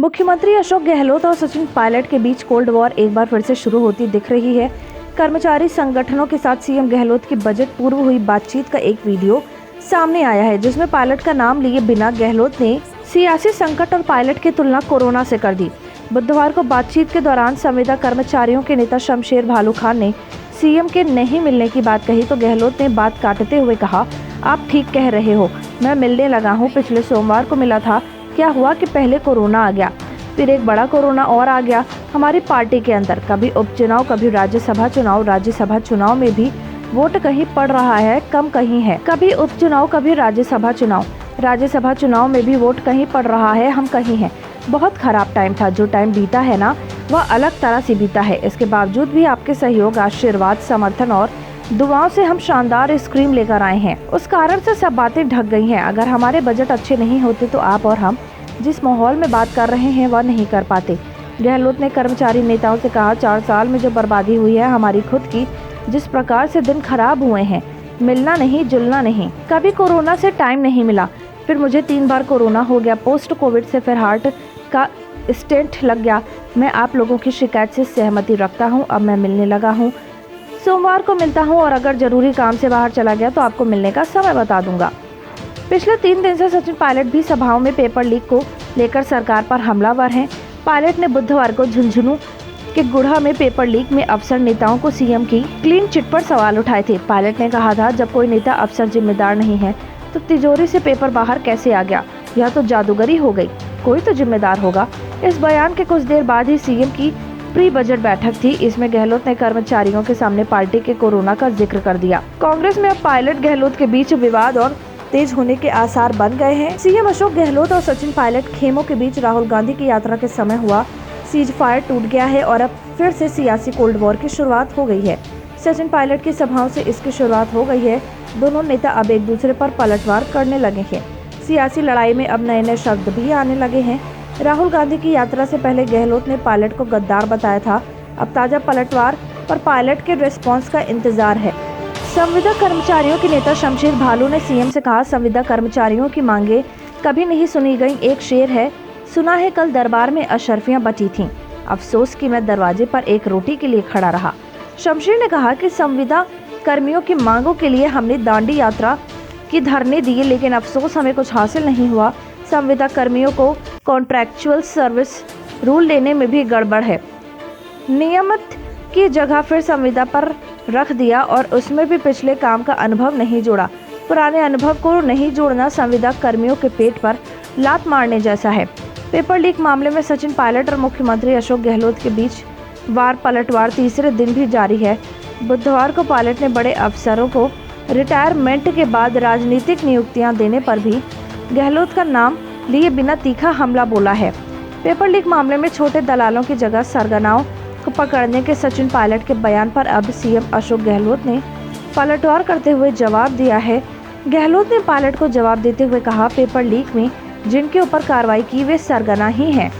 मुख्यमंत्री अशोक गहलोत और सचिन पायलट के बीच कोल्ड वॉर एक बार फिर से शुरू होती दिख रही है। कर्मचारी संगठनों के साथ सीएम गहलोत की बजट पूर्व हुई बातचीत का एक वीडियो सामने आया है, जिसमें पायलट का नाम लिए बिना गहलोत ने सियासी संकट और पायलट की तुलना कोरोना से कर दी। बुधवार को बातचीत के दौरान संविदा कर्मचारियों के नेता शमशेर भालू खान ने सीएम के नहीं मिलने की बात कही तो गहलोत ने बात काटते हुए कहा, आप ठीक कह रहे हो, मैं मिलने लगा हूँ। पिछले सोमवार को मिला था। क्या हुआ कि पहले कोरोना आ गया, फिर एक बड़ा कोरोना और आ गया हमारी पार्टी के अंदर। कभी उपचुनाव, कभी राज्यसभा चुनाव। राज्यसभा चुनाव में भी वोट कहीं पड़ रहा है, कम कहीं है। कभी उपचुनाव, कभी राज्यसभा चुनाव। राज्यसभा चुनाव में भी वोट कहीं पड़ रहा है, हम कहीं हैं। बहुत खराब टाइम था। जो टाइम बीता है ना, वह अलग तरह से बीता है। इसके बावजूद भी आपके सहयोग, आशीर्वाद, समर्थन और दुआओं से हम शानदार स्क्रीम लेकर आए हैं। उस कारण से सब बातें ढक गई हैं। अगर हमारे बजट अच्छे नहीं होते तो आप और हम जिस माहौल में बात कर रहे हैं वह नहीं कर पाते। गहलोत ने कर्मचारी नेताओं से कहा, 4 साल में जो बर्बादी हुई है हमारी खुद की, जिस प्रकार से दिन खराब हुए हैं, मिलना नहीं, जुलना नहीं। कभी कोरोना से टाइम नहीं मिला, फिर मुझे 3 बार कोरोना हो गया, पोस्ट कोविड से फिर हार्ट का स्टेंट लग गया। मैं आप लोगों की शिकायत से सहमति रखता हूँ। अब मैं मिलने लगा हूँ, सोमवार को मिलता हूँ और अगर जरूरी काम से बाहर चला गया तो आपको मिलने का समय बता दूंगा। पिछले 3 दिन से सचिन पायलट भी सभाओं में पेपर लीक को लेकर सरकार पर हमलावर हैं। पायलट ने बुधवार को झुंझुनू के गुढ़ा में पेपर लीक में अफसर नेताओं को सीएम की क्लीन चिट पर सवाल उठाए थे। पायलट ने कहा था, जब कोई नेता अफसर जिम्मेदार नहीं है तो तिजोरी से पेपर बाहर कैसे आ गया? यह तो जादूगरी हो गई, कोई तो जिम्मेदार होगा। इस बयान के कुछ देर बाद ही सीएम की प्री बजट बैठक थी। इसमें गहलोत ने कर्मचारियों के सामने पार्टी के कोरोना का जिक्र कर दिया। कांग्रेस में अब पायलट गहलोत के बीच विवाद और तेज होने के आसार बन गए हैं। सीएम अशोक गहलोत और सचिन पायलट खेमों के बीच राहुल गांधी की यात्रा के समय हुआ सीज फायर टूट गया है और अब फिर से सियासी कोल्ड वॉर की शुरुआत हो गई है। सचिन पायलट की सभाओं से इसकी शुरुआत हो गई है। दोनों नेता अब एक दूसरे पर पलटवार करने लगे हैं। सियासी लड़ाई में अब नए नए शब्द भी आने लगे हैं। राहुल गांधी की यात्रा से पहले गहलोत ने पायलट को गद्दार बताया था। अब ताजा पलटवार पर पायलट के रिस्पॉन्स का इंतजार है। संविदा कर्मचारियों के नेता शमशेर भालू ने सीएम से कहा, संविदा कर्मचारियों की मांगे कभी नहीं सुनी गई। एक शेर है, सुना है कल दरबार में अशर्फियां बची थीं, अफसोस कि मैं दरवाजे पर एक रोटी के लिए खड़ा रहा। शमशेर ने कहा कि संविदा कर्मियों की मांगों के लिए हमने दांडी यात्रा की धरने दिए, लेकिन अफसोस हमें कुछ हासिल नहीं हुआ। संविदा कर्मियों को कॉन्ट्रैक्चुअल सर्विस रूल लेने में भी गड़बड़ है। नियमित की जगह फिर संविदा पर रख दिया और उसमें भी पिछले काम का अनुभव नहीं जोड़ा। पुराने अनुभव को नहीं जोड़ना संविदा कर्मियों के पेट पर लात मारने जैसा है। पेपर लीक मामले में सचिन पायलट और मुख्यमंत्री अशोक गहलोत के बीच वार पलटवार तीसरे दिन भी जारी है। बुधवार को पायलट ने बड़े अफसरों को रिटायरमेंट के बाद राजनीतिक नियुक्तियां देने पर भी गहलोत का नाम लिए बिना तीखा हमला बोला है। पेपर लीक मामले में छोटे दलालों की जगह सरगनाओं को पकड़ने के सचिन पायलट के बयान पर अब सीएम अशोक गहलोत ने पलटवार करते हुए जवाब दिया है। गहलोत ने पायलट को जवाब देते हुए कहा, पेपर लीक में जिनके ऊपर कार्रवाई की वे सरगना ही हैं।